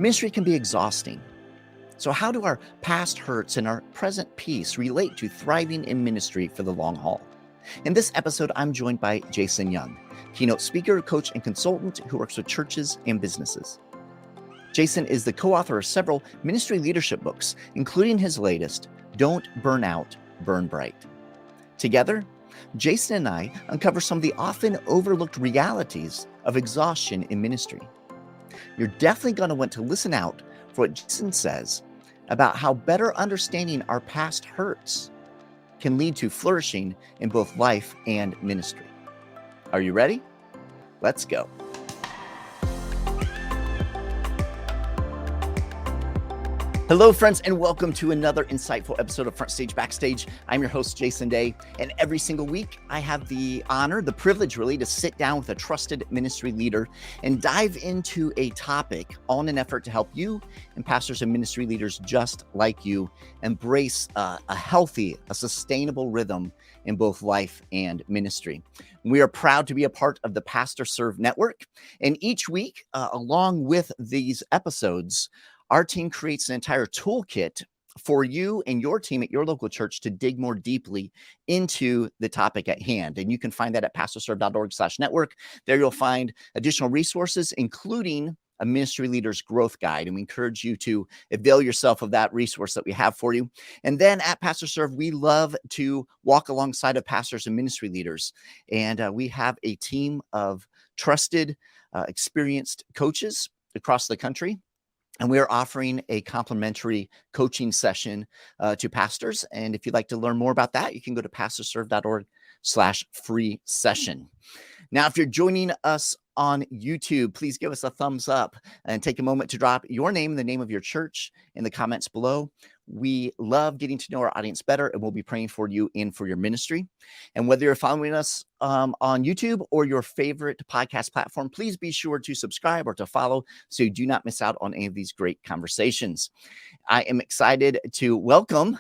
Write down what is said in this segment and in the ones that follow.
Ministry can be exhausting. So how do our past hurts and our present peace relate to thriving in ministry for the long haul? In this episode, I'm joined by Jason Young, keynote speaker, coach, and consultant who works with churches and businesses. Jason is the co-author of several ministry leadership books, including his latest, Don't Burn Out, Burn Bright. Together, Jason and I uncover some of the often overlooked realities of exhaustion in ministry. You're definitely going to want to listen out for what Jason says about how better understanding our past hurts can lead to flourishing in both life and ministry. Are you ready? Let's go. Hello, friends, and welcome to another insightful episode of FrontStage BackStage. I'm your host, Jason Daye, and every single week I have the honor, the privilege really, to sit down with a trusted ministry leader and dive into a topic, all in an effort to help you and pastors and ministry leaders just like you embrace a healthy, a sustainable rhythm in both life and ministry. We are proud to be a part of the Pastor Serve Network, and each week, along with these episodes, our team creates an entire toolkit for you and your team at your local church to dig more deeply into the topic at hand. And you can find that at pastorserve.org/network. There you'll find additional resources, including a ministry leader's growth guide. And we encourage you to avail yourself of that resource that we have for you. And then at Pastor Serve, we love to walk alongside of pastors and ministry leaders. And we have a team of trusted, experienced coaches across the country. And we are offering a complimentary coaching session to pastors. And if you'd like to learn more about that, you can go to pastorserve.org/free session. Now, if you're joining us on YouTube, please give us a thumbs up and take a moment to drop your name and the name of your church in the comments below. We love getting to know our audience better, and we'll be praying for you and for your ministry. And whether you're following us on YouTube or your favorite podcast platform, please be sure to subscribe or to follow so you do not miss out on any of these great conversations. I am excited to welcome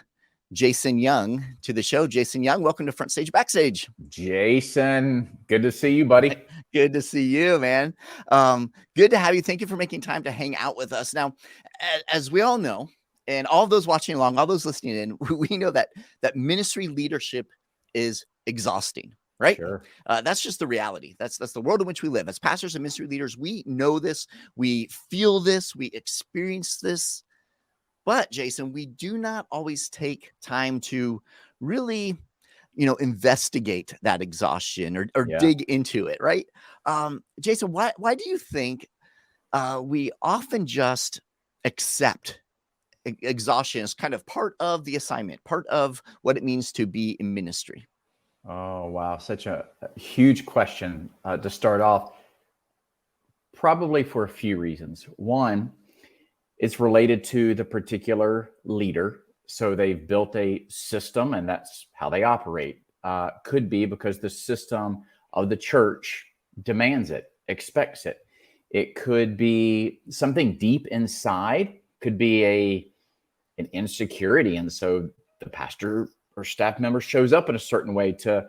Jason Young to the show. Jason Young, welcome to FrontStage BackStage. Jason, good to see you, buddy. Good to see you, man. Good to have you. Thank you for making time to hang out with us. Now, as we all know, and all those watching along, all those listening in, we know that ministry leadership is exhausting, right? Sure. That's just the reality. That's the world in which we live. As pastors and ministry leaders, we know this, we feel this, we experience this. But Jason, we do not always take time to really, investigate that exhaustion or dig into it, right? Jason, why do you think we often just accept exhaustion as kind of part of the assignment, part of what it means to be in ministry? Oh, wow. Such a huge question to start off. Probably for a few reasons. One, it's related to the particular leader. So they've built a system and that's how they operate. Could be because the system of the church demands it, expects it. It could be something deep inside, could be an insecurity. And so the pastor or staff member shows up in a certain way to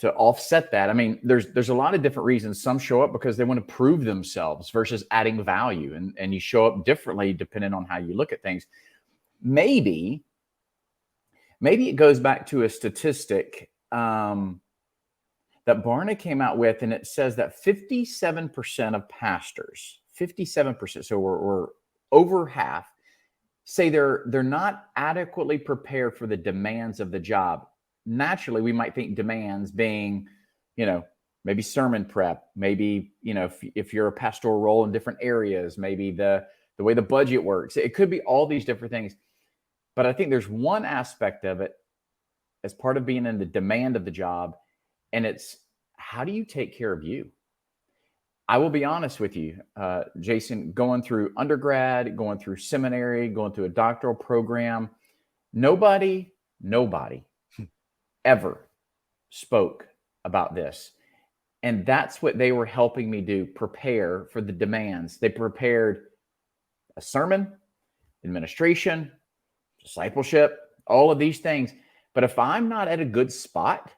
offset that. I mean, there's a lot of different reasons. Some show up because they want to prove themselves versus adding value. And you show up differently depending on how you look at things. Maybe it goes back to a statistic that Barna came out with, and it says that 57% of pastors, 57%, so we're over half, say they're not adequately prepared for the demands of the job. Naturally, we might think demands being, maybe sermon prep, maybe, if you're a pastoral role in different areas, maybe the way the budget works. It could be all these different things. But I think there's one aspect of it as part of being in the demand of the job, and it's how do you take care of you? I will be honest with you, Jason, going through undergrad, going through seminary, going through a doctoral program, nobody ever spoke about this. And that's what they were helping me do, prepare for the demands. They prepared a sermon, administration, discipleship, all of these things. But if I'm not at a good spot,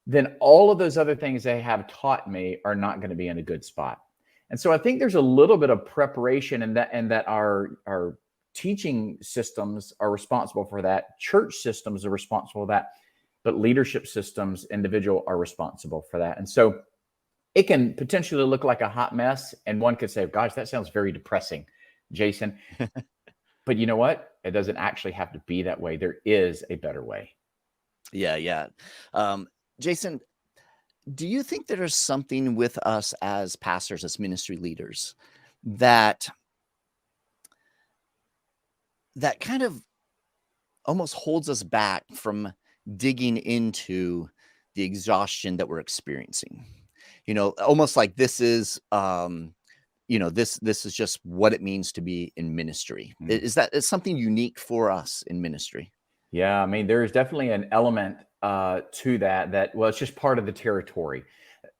then all of those other things they have taught me are not going to be in a good spot. And so I think there's a little bit of preparation in that, and that our teaching systems are responsible for that. Church systems are responsible for that, but leadership systems, individual, are responsible for that. And so it can potentially look like a hot mess. And one could say, gosh, that sounds very depressing, Jason. But you know what? It doesn't actually have to be that way. There is a better way. Yeah. Jason, do you think there's something with us as pastors, as ministry leaders, that kind of almost holds us back from digging into the exhaustion that we're experiencing? Almost like this is, this is just what it means to be in ministry. Is something unique for us in ministry? Yeah, I mean, there is definitely an element to that, well, it's just part of the territory.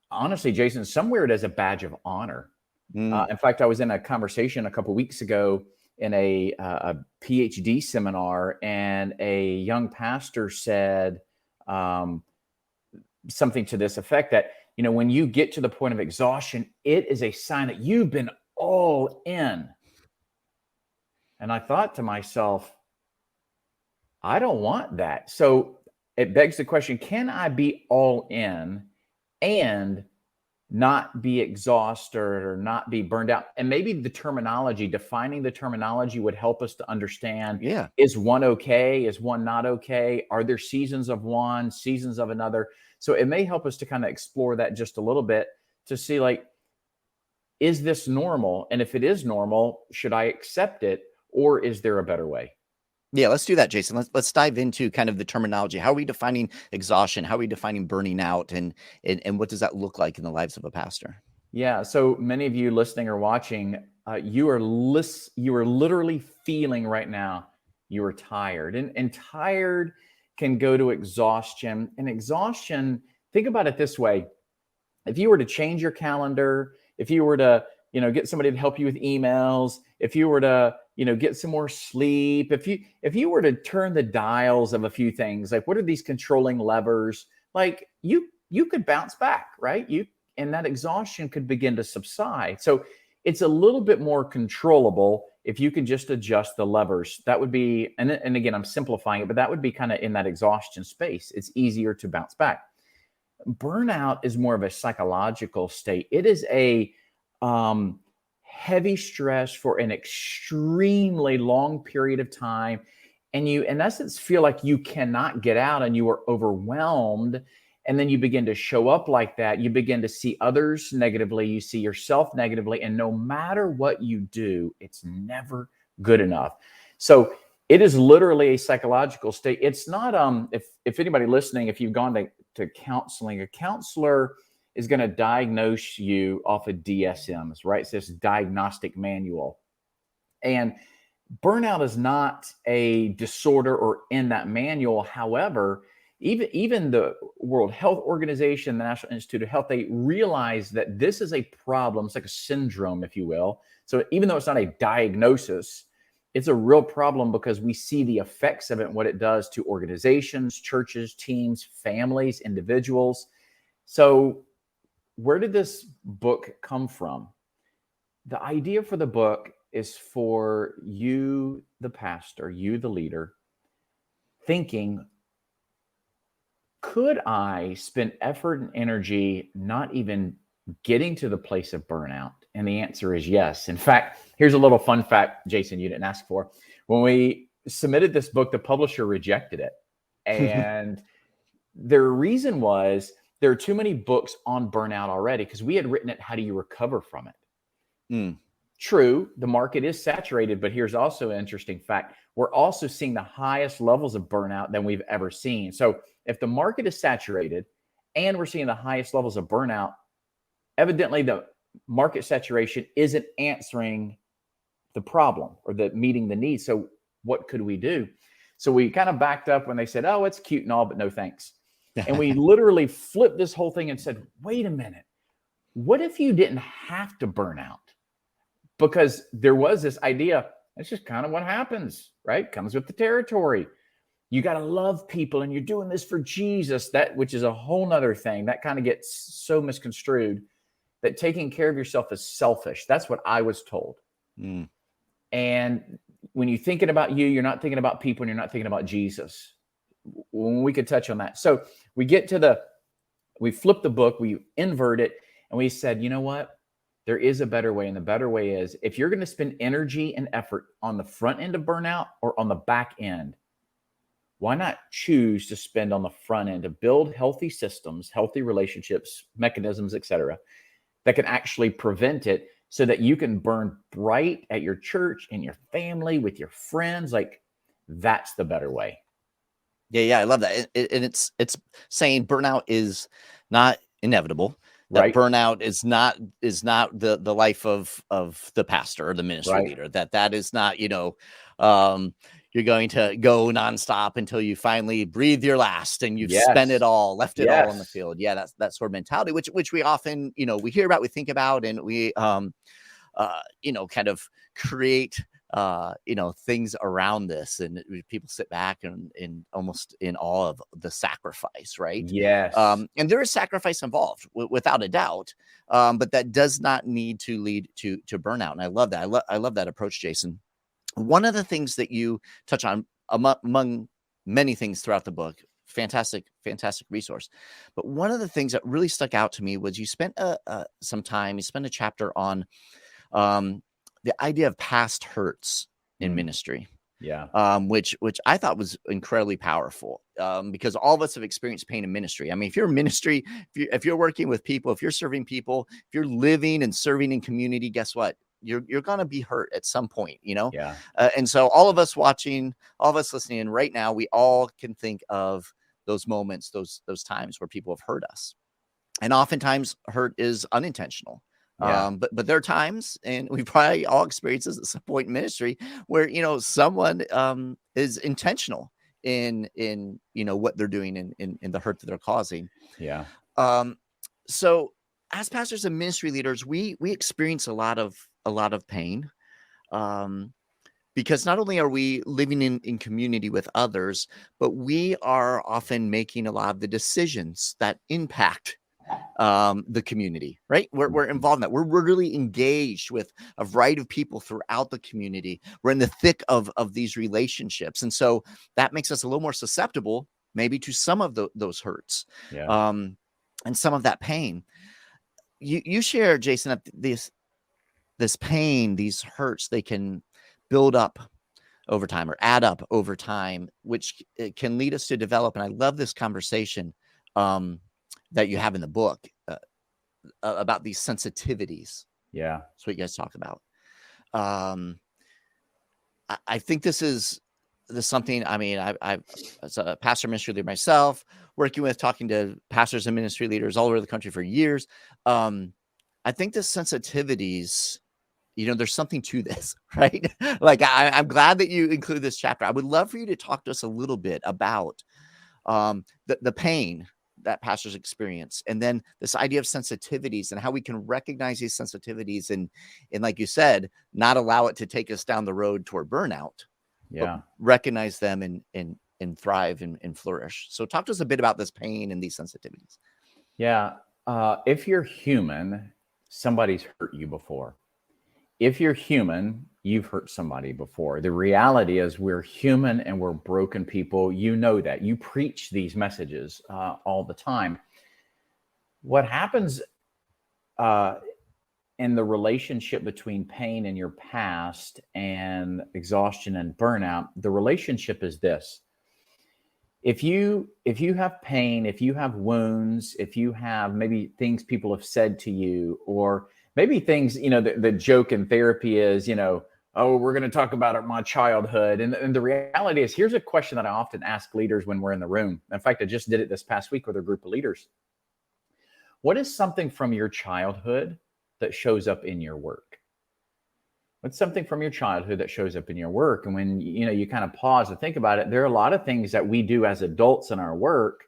Honestly, Jason, somewhere it is a badge of honor. In fact, I was in a conversation a couple of weeks ago in a PhD seminar, and a young pastor said something to this effect that, when you get to the point of exhaustion, it is a sign that you've been all in. And I thought to myself, I don't want that. So it begs the question, can I be all in and not be exhausted or not be burned out? And maybe defining the terminology would help us to understand, is one okay? Is one not okay? Are there seasons of one, seasons of another? So it may help us to kind of explore that just a little bit to see, like, is this normal? And if it is normal, should I accept it, or is there a better way? Yeah, let's do that, Jason. Let's dive into kind of the terminology. How are we defining exhaustion? How are we defining burning out? And what does that look like in the lives of a pastor? Yeah. So many of you listening or watching, you are literally feeling right now you are tired, and tired can go to exhaustion. And exhaustion, think about it this way. If you were to change your calendar, if you were to, get somebody to help you with emails, if you were to, get some more sleep, if you were to turn the dials of a few things, like what are these controlling levers, like you could bounce back, right? And that exhaustion could begin to subside. So it's a little bit more controllable if you can just adjust the levers. That would be, and again, I'm simplifying it, but that would be kind of in that exhaustion space. It's easier to bounce back. Burnout is more of a psychological state. It is a heavy stress for an extremely long period of time. And you, in essence, feel like you cannot get out and you are overwhelmed. And then you begin to show up like that. You begin to see others negatively. You see yourself negatively. And no matter what you do, it's never good enough. So it is literally a psychological state. It's not, if anybody listening, if you've gone to counseling, a counselor is going to diagnose you off of DSMs, right? It's this diagnostic manual. And burnout is not a disorder or in that manual. However, even the World Health Organization, the National Institute of Health, they realize that this is a problem. It's like a syndrome, if you will. So even though it's not a diagnosis, it's a real problem because we see the effects of it and what it does to organizations, churches, teams, families, individuals. So where did this book come from? The idea for the book is for you, the pastor, you, the leader, thinking, could I spend effort and energy not even getting to the place of burnout? And the answer is yes. In fact, here's a little fun fact, Jason, you didn't ask for. When we submitted this book, the publisher rejected it. And their reason was there are too many books on burnout already, because we had written it, how do you recover from it? True, the market is saturated, but here's also an interesting fact. We're also seeing the highest levels of burnout than we've ever seen. So if the market is saturated and we're seeing the highest levels of burnout, evidently the market saturation isn't answering the problem or meeting the need. So what could we do? So we kind of backed up when they said, oh, it's cute and all, but no thanks. And we literally flipped this whole thing and said, wait a minute, what if you didn't have to burn out? Because there was this idea, that's just kind of what happens, right? Comes with the territory. You got to love people and you're doing this for Jesus, which is a whole nother thing that kind of gets so misconstrued that taking care of yourself is selfish. That's what I was told. Mm. And when you're thinking about you, you're not thinking about people, and you're not thinking about Jesus. When we could touch on that. So we flip the book, we invert it, and we said, you know what? There is a better way. And the better way is, if you're going to spend energy and effort on the front end of burnout or on the back end, why not choose to spend on the front end to build healthy systems, healthy relationships, mechanisms, etc., that can actually prevent it, so that you can burn bright at your church, in your family, with your friends. Like, that's the better way. Yeah, I love that. And it's saying burnout is not inevitable. That Right. burnout is not the life of the pastor or the ministry Right. leader. That is not, you're going to go nonstop until you finally breathe your last and you've spent it all, left it all on the Yes. field. Yeah, that's that sort of mentality, which we often, we hear about, we think about, and we kind of create things around this, and people sit back and almost in awe of the sacrifice, right? Yes. And there is sacrifice involved, without a doubt, but that does not need to lead to burnout. And I love that. I love that approach, Jason. One of the things that you touch on, among many things throughout the book, fantastic resource, but one of the things that really stuck out to me was you spent some time, you spent a chapter on the idea of past hurts in ministry. Yeah. Which I thought was incredibly powerful, because all of us have experienced pain in ministry. I mean, if you're in ministry, if you're working with people, if you're serving people, if you're living and serving in community, guess what? You're going to be hurt at some point, Yeah. and so all of us watching, all of us listening in right now, we all can think of those moments, those times where people have hurt us. And oftentimes hurt is unintentional. Yeah. But there are times, and we probably all experienced this at some point in ministry, where someone is intentional in what they're doing, in the hurt that they're causing. Yeah. So as pastors and ministry leaders, we experience a lot of pain, because not only are we living in community with others, but we are often making a lot of the decisions that impact the community, right? We're involved in that. We're really engaged with a variety of people throughout the community. We're in the thick of these relationships. And so that makes us a little more susceptible maybe to some of those hurts, Yeah. and some of that pain. You share, Jason, that this pain, these hurts, they can build up over time or add up over time, which can lead us to develop. And I love this conversation that you have in the book about these sensitivities. Yeah. That's what you guys talk about. I think this is something. I mean, I've as a pastor ministry leader myself, talking to pastors and ministry leaders all over the country for years. I think the sensitivities, there's something to this, right? Like, I'm glad that you include this chapter. I would love for you to talk to us a little bit about the pain that pastors experience, and then this idea of sensitivities and how we can recognize these sensitivities and like you said, not allow it to take us down the road toward burnout. Yeah. Recognize them and thrive and flourish. So talk to us a bit about this pain and these sensitivities. Yeah. If you're human, somebody's hurt you before. If you're human, you've hurt somebody before. The reality is we're human and we're broken people. You know that. You preach these messages all the time. What happens in the relationship between pain in your past and exhaustion and burnout, the relationship is this. If you have pain, if you have wounds, if you have maybe things people have said to you, or maybe things, the joke in therapy is, oh, we're going to talk about my childhood. And the reality is, here's a question that I often ask leaders when we're in the room. In fact, I just did it this past week with a group of leaders. What is something from your childhood that shows up in your work? What's something from your childhood that shows up in your work? And when, you kind of pause and think about it, there are a lot of things that we do as adults in our work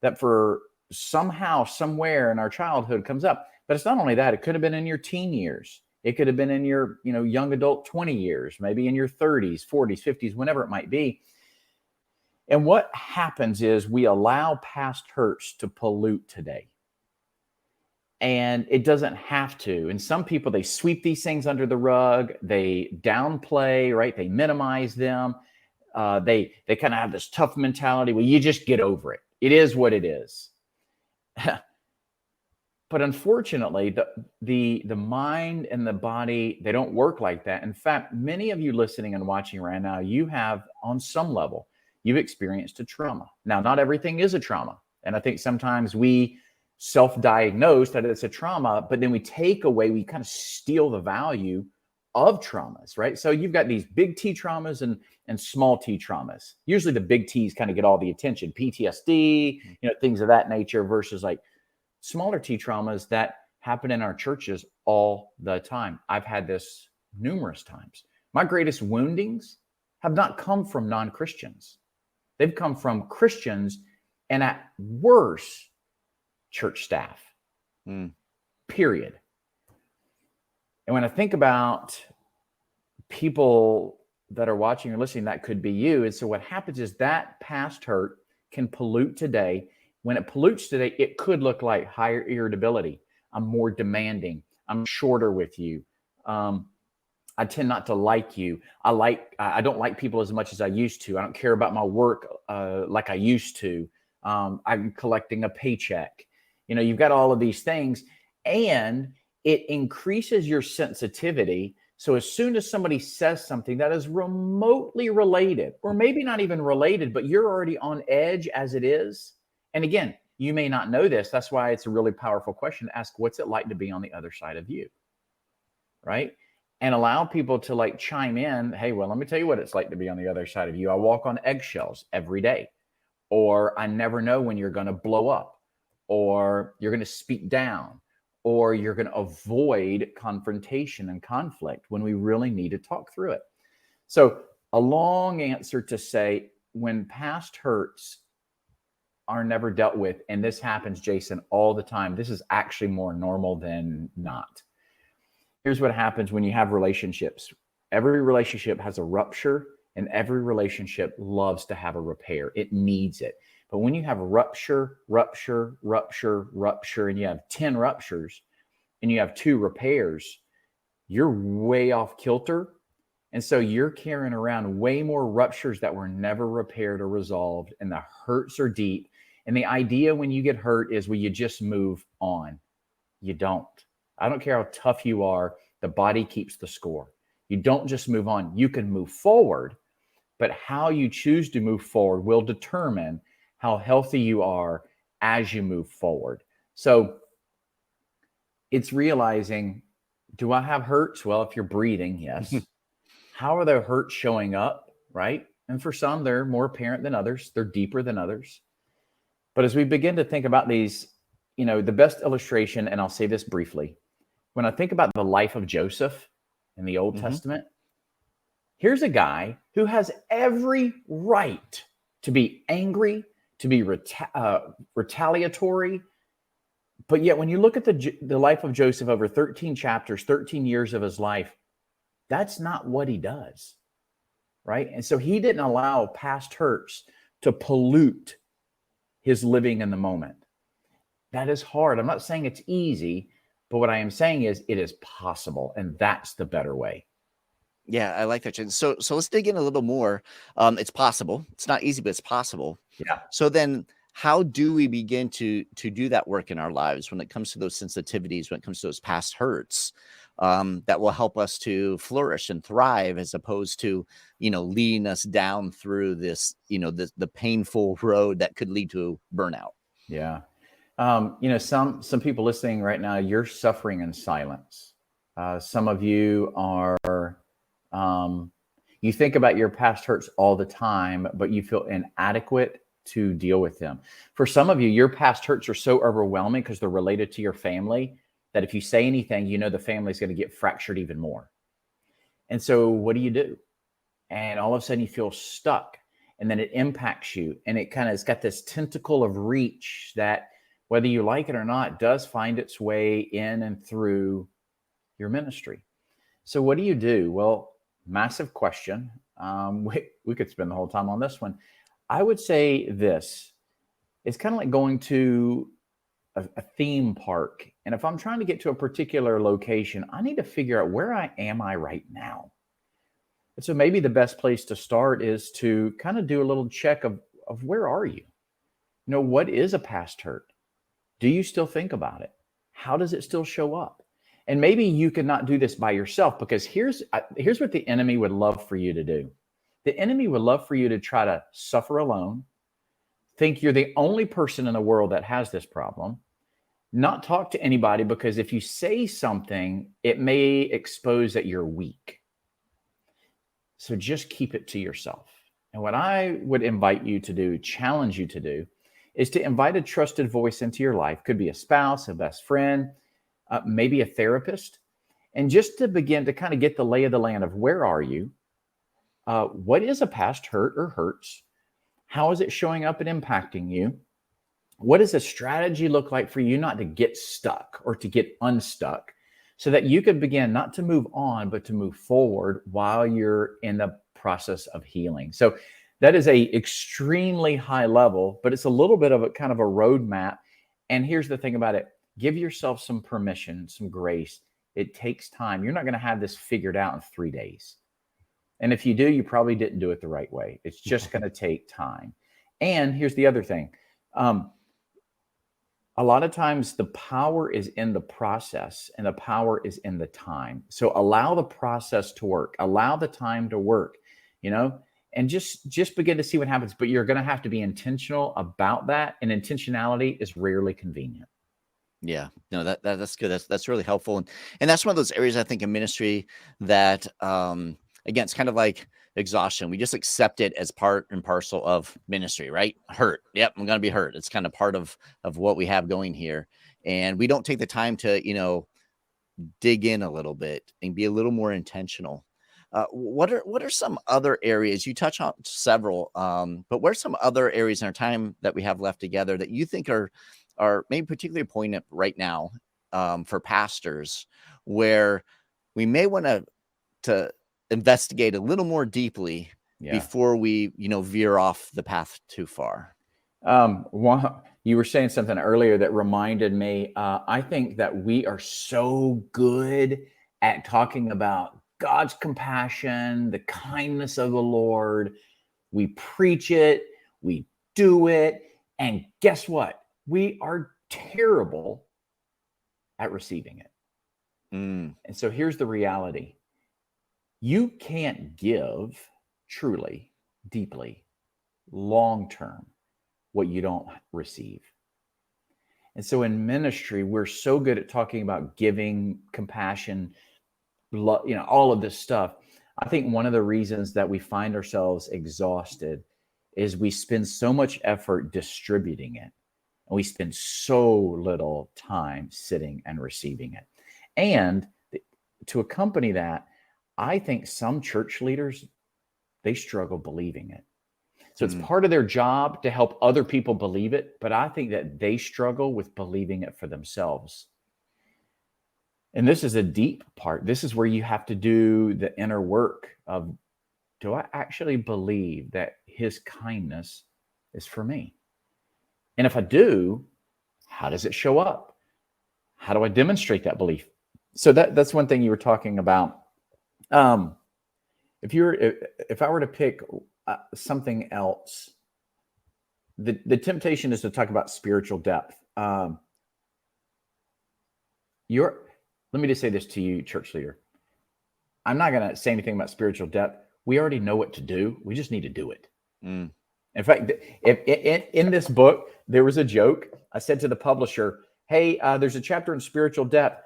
that for somehow, somewhere in our childhood comes up. But it's not only that, it could have been in your teen years. It could have been in your, young adult 20 years, maybe in your 30s, 40s, 50s, whenever it might be. And what happens is we allow past hurts to pollute today. And it doesn't have to. And some people, they sweep these things under the rug. They downplay, right? They minimize them. They kind of have this tough mentality. Well, you just get over it. It is what it is. But unfortunately, the mind and the body, they don't work like that. In fact, many of you listening and watching right now, you have, on some level, you've experienced a trauma. Now, not everything is a trauma. And I think sometimes we self-diagnose that it's a trauma, but then we kind of steal the value of traumas, right? So you've got these big T traumas and small T traumas. Usually the big T's kind of get all the attention, PTSD, things of that nature, versus like smaller T traumas that happen in our churches all the time. I've had this numerous times. My greatest woundings have not come from non-Christians. They've come from Christians and at worst, church staff, period. And when I think about people that are watching or listening, that could be you. And so what happens is that past hurt can pollute today. When it pollutes today, it could look like higher irritability. I'm more demanding. I'm shorter with you. I tend not to like you. I don't like people as much as I used to. I don't care about my work like I used to. I'm collecting a paycheck. You've got all of these things, and it increases your sensitivity. So as soon as somebody says something that is remotely related, or maybe not even related, but you're already on edge as it is. And again, you may not know this. That's why it's a really powerful question to ask, what's it like to be on the other side of you? Right? And allow people to like chime in. Hey, well, let me tell you what it's like to be on the other side of you. I walk on eggshells every day, or I never know when you're going to blow up, or you're going to speak down, or you're going to avoid confrontation and conflict when we really need to talk through it. So a long answer to say, when past hurts are never dealt with, and this happens, Jason, all the time, this is actually more normal than not. Here's what happens when you have relationships. Every relationship has a rupture, and every relationship loves to have a repair. It needs it. But when you have rupture, and you have 10 ruptures and you have 2 repairs, you're way off kilter. And so you're carrying around way more ruptures that were never repaired or resolved, and the hurts are deep. And the idea when you get hurt is, well, you just move on. You don't. I don't care how tough you are. The body keeps the score. You don't just move on. You can move forward, but how you choose to move forward will determine how healthy you are as you move forward. So it's realizing, do I have hurts? Well, if you're breathing, yes. How are the hurts showing up, right? And for some, they're more apparent than others. They're deeper than others. But as we begin to think about these, the best illustration, and I'll say this briefly, when I think about the life of Joseph in the Old Testament, here's a guy who has every right to be angry, to be retaliatory. But yet when you look at the life of Joseph over 13 chapters, 13 years of his life, that's not what he does, right? And so he didn't allow past hurts to pollute his living in the moment. That is hard. I'm not saying it's easy, but what I am saying is it is possible, and that's the better way. Yeah, I like that, Jason. So let's dig in a little more. It's possible. It's not easy, but it's possible. Yeah. So then how do we begin to do that work in our lives when it comes to those sensitivities, when it comes to those past hurts, that will help us to flourish and thrive, as opposed to, leading us down through this, the painful road that could lead to burnout? Yeah. Some people listening right now, you're suffering in silence. Some of you are, you think about your past hurts all the time, but you feel inadequate to deal with them. For some of you, your past hurts are so overwhelming because they're related to your family that if you say anything, the family's going to get fractured even more. And so what do? And all of a sudden you feel stuck, and then it impacts you, and it's got this tentacle of reach that, whether you like it or not, does find its way in and through your ministry. So what do? Well, massive question. We could spend the whole time on this one. I would say this. It's kind of like going to a theme park. And if I'm trying to get to a particular location, I need to figure out where am I right now. And so maybe the best place to start is to kind of do a little check of where are you? What is a past hurt? Do you still think about it? How does it still show up? And maybe you could not do this by yourself, because here's what the enemy would love for you to do. The enemy would love for you to try to suffer alone, think you're the only person in the world that has this problem, not talk to anybody, because if you say something, it may expose that you're weak. So just keep it to yourself. And what I would invite you to do, challenge you to do, is to invite a trusted voice into your life. Could be a spouse, a best friend, maybe a therapist, and just to begin to kind of get the lay of the land of where are you? What is a past hurt or hurts? How is it showing up and impacting you? What does a strategy look like for you not to get stuck or to get unstuck, so that you can begin not to move on, but to move forward while you're in the process of healing? So that is a extremely high level, but it's a little bit of a kind of a roadmap. And here's the thing about it. Give yourself some permission, some grace. It takes time. You're not going to have this figured out in 3 days. And if you do, you probably didn't do it the right way. It's just going to take time. And here's the other thing. A lot of times the power is in the process and the power is in the time. So allow the process to work, allow the time to work, and just begin to see what happens. But you're going to have to be intentional about that. And intentionality is rarely convenient. Yeah, no, that's good. That's really helpful. And that's one of those areas I think in ministry that, again, it's kind of like exhaustion. We just accept it as part and parcel of ministry, right? Hurt. Yep. I'm going to be hurt. It's kind of part of what we have going here. And we don't take the time to, dig in a little bit and be a little more intentional. What are some other areas, you touch on several, but what are some other areas in our time that we have left together that you think are maybe particularly poignant right now, for pastors, where we may want to investigate a little more deeply before we, veer off the path too far? You were saying something earlier that reminded me. I think that we are so good at talking about God's compassion, the kindness of the Lord. We preach it, we do it, and guess what? We are terrible at receiving it. And so here's the reality. You can't give truly, deeply, long-term what you don't receive. And so in ministry, we're so good at talking about giving, compassion, all of this stuff. I think one of the reasons that we find ourselves exhausted is we spend so much effort distributing it, and we spend so little time sitting and receiving it. And to accompany that, I think some church leaders, they struggle believing it. So it's part of their job to help other people believe it, but I think that they struggle with believing it for themselves. And this is a deep part. This is where you have to do the inner work of, do I actually believe that his kindness is for me? And if I do, how does it show up? How do I demonstrate that belief? So that's one thing you were talking about. If I were to pick something else, the temptation is to talk about spiritual depth. Let me just say this to you, church leader. I'm not going to say anything about spiritual depth. We already know what to do. We just need to do it. In fact, in this book, there was a joke. I said to the publisher, "Hey, there's a chapter in spiritual depth.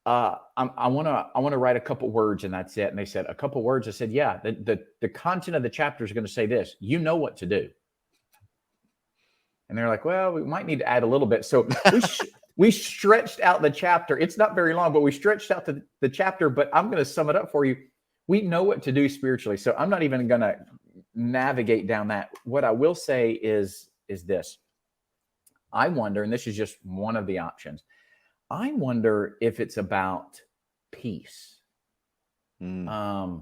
I want to write a couple words and that's it." And they said, "A couple words?" I said, "Yeah, the content of the chapter is going to say this. You know what to do." And they're like, "Well, we might need to add a little bit." So we stretched out the chapter. It's not very long, but we stretched out the chapter. But I'm going to sum it up for you. We know what to do spiritually. So I'm not even going to navigate down that. What I will say is this. I wonder, and this is just one of the options, I wonder if it's about peace. I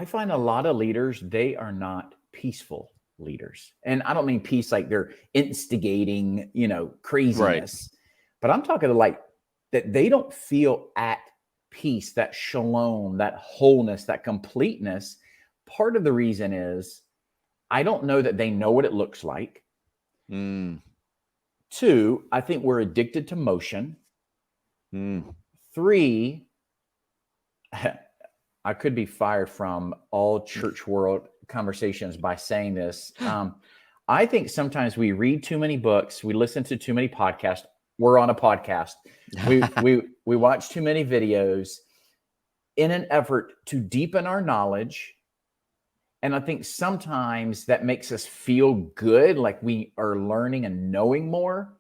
find a lot of leaders, they are not peaceful leaders. And I don't mean peace like they're instigating, craziness, but I'm talking like that they don't feel at peace, that shalom, that wholeness, that completeness. Part of the reason is I don't know that they know what it looks like. Two, I think we're addicted to motion. Three, I could be fired from all church world conversations by saying this. I think sometimes we read too many books, we listen to too many podcasts. We're on a podcast. We watch too many videos in an effort to deepen our knowledge. And I think sometimes that makes us feel good, like we are learning and knowing more.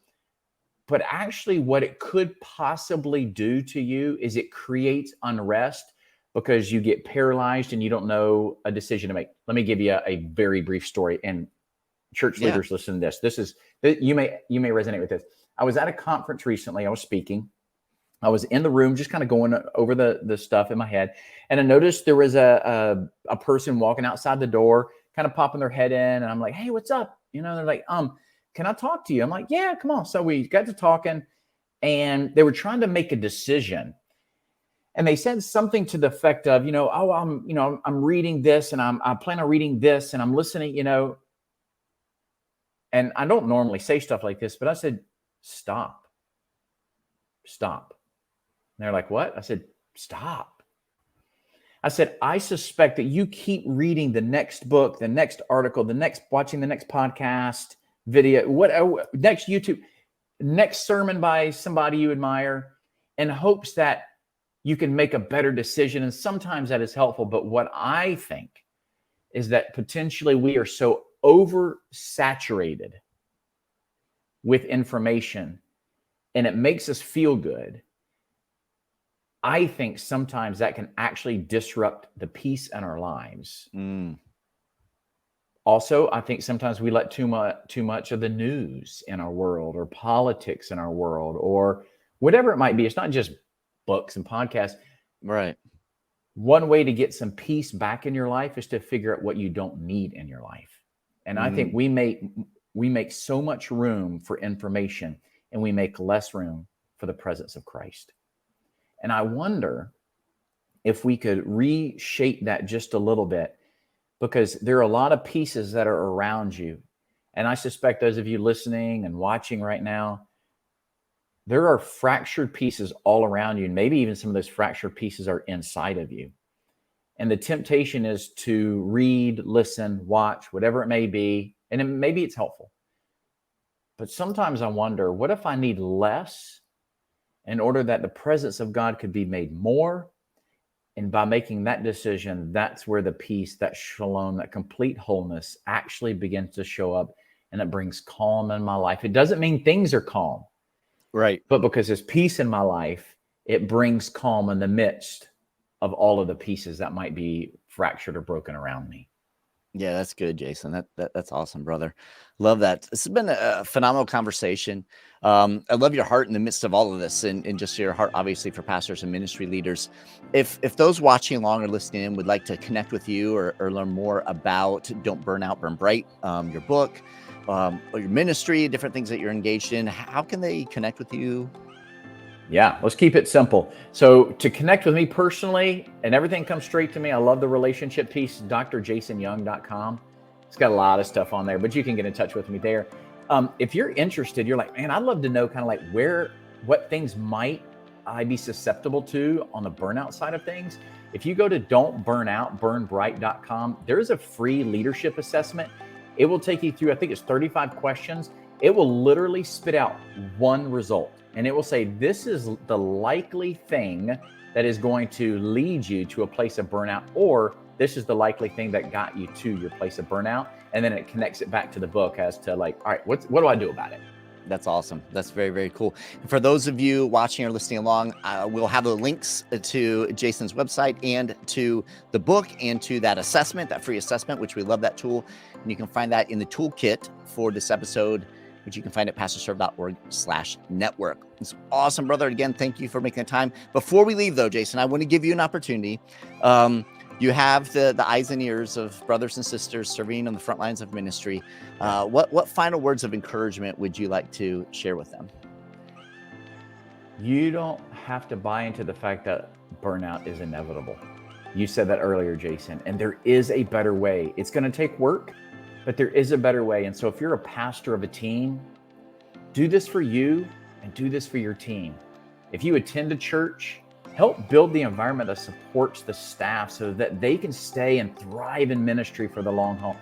But actually what it could possibly do to you is it creates unrest because you get paralyzed and you don't know a decision to make. Let me give you a very brief story. And church leaders, listen to this. You may resonate with this. I was at a conference recently. I was speaking. I was in the room just kind of going over the stuff in my head. And I noticed there was a person walking outside the door, kind of popping their head in. And I'm like, hey, what's up? They're like, can I talk to you? I'm like, yeah, come on. So we got to talking and they were trying to make a decision. And they said something to the effect of, I'm reading this and I plan on reading this and I'm listening, and I don't normally say stuff like this, but I said, stop. And they're like, what? I said, stop. I said, I suspect that you keep reading the next book, the next article, watching the next podcast, video, next YouTube, next sermon by somebody you admire in hopes that you can make a better decision. And sometimes that is helpful. But what I think is that potentially we are so oversaturated with information and it makes us feel good. I think sometimes that can actually disrupt the peace in our lives. Also, I think sometimes we let too much of the news in our world or politics in our world or whatever it might be. It's not just books and podcasts. Right. One way to get some peace back in your life is to figure out what you don't need in your life. And I think we make so much room for information and we make less room for the presence of Christ. And I wonder if we could reshape that just a little bit, because there are a lot of pieces that are around you. And I suspect those of you listening and watching right now, there are fractured pieces all around you. And maybe even some of those fractured pieces are inside of you. And the temptation is to read, listen, watch, whatever it may be. And maybe it's helpful. But sometimes I wonder, what if I need less in order that the presence of God could be made more? And by making that decision, that's where the peace, that shalom, that complete wholeness actually begins to show up, and it brings calm in my life. It doesn't mean things are calm. Right. But because there's peace in my life, it brings calm in the midst of all of the pieces that might be fractured or broken around me. Yeah, that's good, Jason. That's awesome, brother. Love that. This has been a phenomenal conversation. I love your heart in the midst of all of this, and just your heart, obviously, for pastors and ministry leaders. If those watching along or listening in would like to connect with you or learn more about Don't Burn Out, Burn Bright, your book, or your ministry, different things that you're engaged in, how can they connect with you? Yeah, let's keep it simple. So to connect with me personally, and everything comes straight to me, I love the relationship piece, drjasonyoung.com. It's got a lot of stuff on there, but you can get in touch with me there. If you're interested, you're like, man, I'd love to know kind of like what things might I be susceptible to on the burnout side of things. If you go to don'tburnoutburnbright.com, there's a free leadership assessment. It will take you through, I think it's 35 questions. It will literally spit out one result. And it will say, this is the likely thing that is going to lead you to a place of burnout, or this is the likely thing that got you to your place of burnout. And then it connects it back to the book as to like, all right, what do I do about it? That's awesome. That's very, very cool. And for those of you watching or listening along, we'll have the links to Jason's website and to the book and to that assessment, that free assessment, which we love that tool. And you can find that in the toolkit for this episode, which you can find at pastorserve.org/network. It's awesome, brother. Again, thank you for making the time. Before we leave, though, Jason, I want to give you an opportunity. You have the eyes and ears of brothers and sisters serving on the front lines of ministry. What final words of encouragement would you like to share with them? You don't have to buy into the fact that burnout is inevitable. You said that earlier, Jason, and there is a better way. It's going to take work, but there is a better way. And so if you're a pastor of a team, do this for you and do this for your team. If you attend a church, help build the environment that supports the staff so that they can stay and thrive in ministry for the long haul.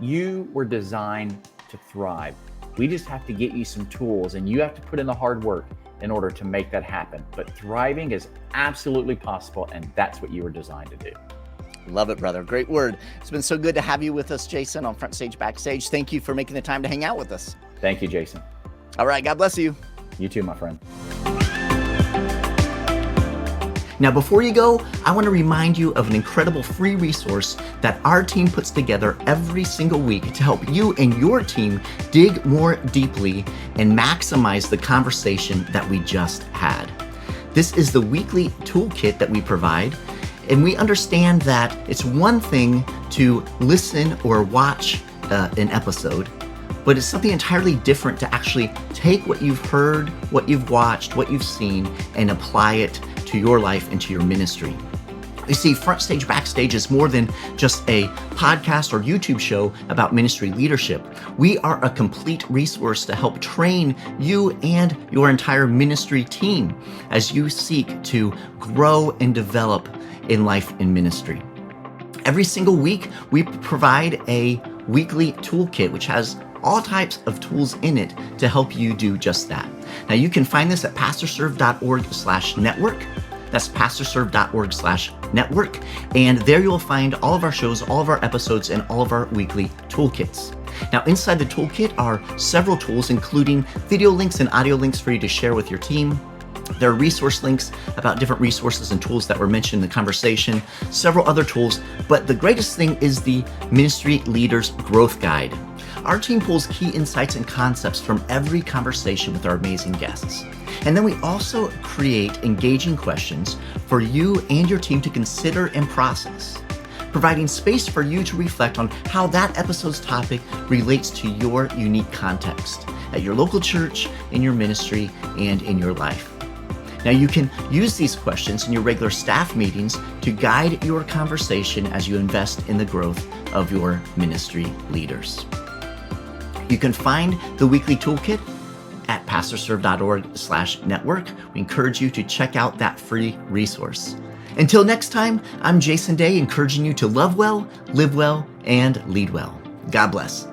You were designed to thrive. We just have to get you some tools, and you have to put in the hard work in order to make that happen. But thriving is absolutely possible, and that's what you were designed to do. Love it, brother. Great word. It's been so good to have you with us, Jason, on FrontStage BackStage. Thank you for making the time to hang out with us. Thank you, Jason. All right. God bless you. You too, my friend. Now, before you go, I want to remind you of an incredible free resource that our team puts together every single week to help you and your team dig more deeply and maximize the conversation that we just had. This is the weekly toolkit that we provide, and we understand that it's one thing to listen or watch an episode, but it's something entirely different to actually take what you've heard, what you've watched, what you've seen, and apply it to your life and to your ministry. You see, FrontStage BackStage is more than just a podcast or YouTube show about ministry leadership. We are a complete resource to help train you and your entire ministry team as you seek to grow and develop in life and ministry. Every single week, we provide a weekly toolkit, which has all types of tools in it to help you do just that. Now, you can find this at pastorserve.org/network. That's pastorserve.org/network. And there you'll find all of our shows, all of our episodes, and all of our weekly toolkits. Now, inside the toolkit are several tools, including video links and audio links for you to share with your team. There are resource links about different resources and tools that were mentioned in the conversation, several other tools, but the greatest thing is the Ministry Leaders Growth Guide. Our team pulls key insights and concepts from every conversation with our amazing guests. And then we also create engaging questions for you and your team to consider and process, providing space for you to reflect on how that episode's topic relates to your unique context at your local church, in your ministry, and in your life. Now, you can use these questions in your regular staff meetings to guide your conversation as you invest in the growth of your ministry leaders. You can find the weekly toolkit at pastorserve.org/network. We encourage you to check out that free resource. Until next time, I'm Jason Daye, encouraging you to love well, live well, and lead well. God bless.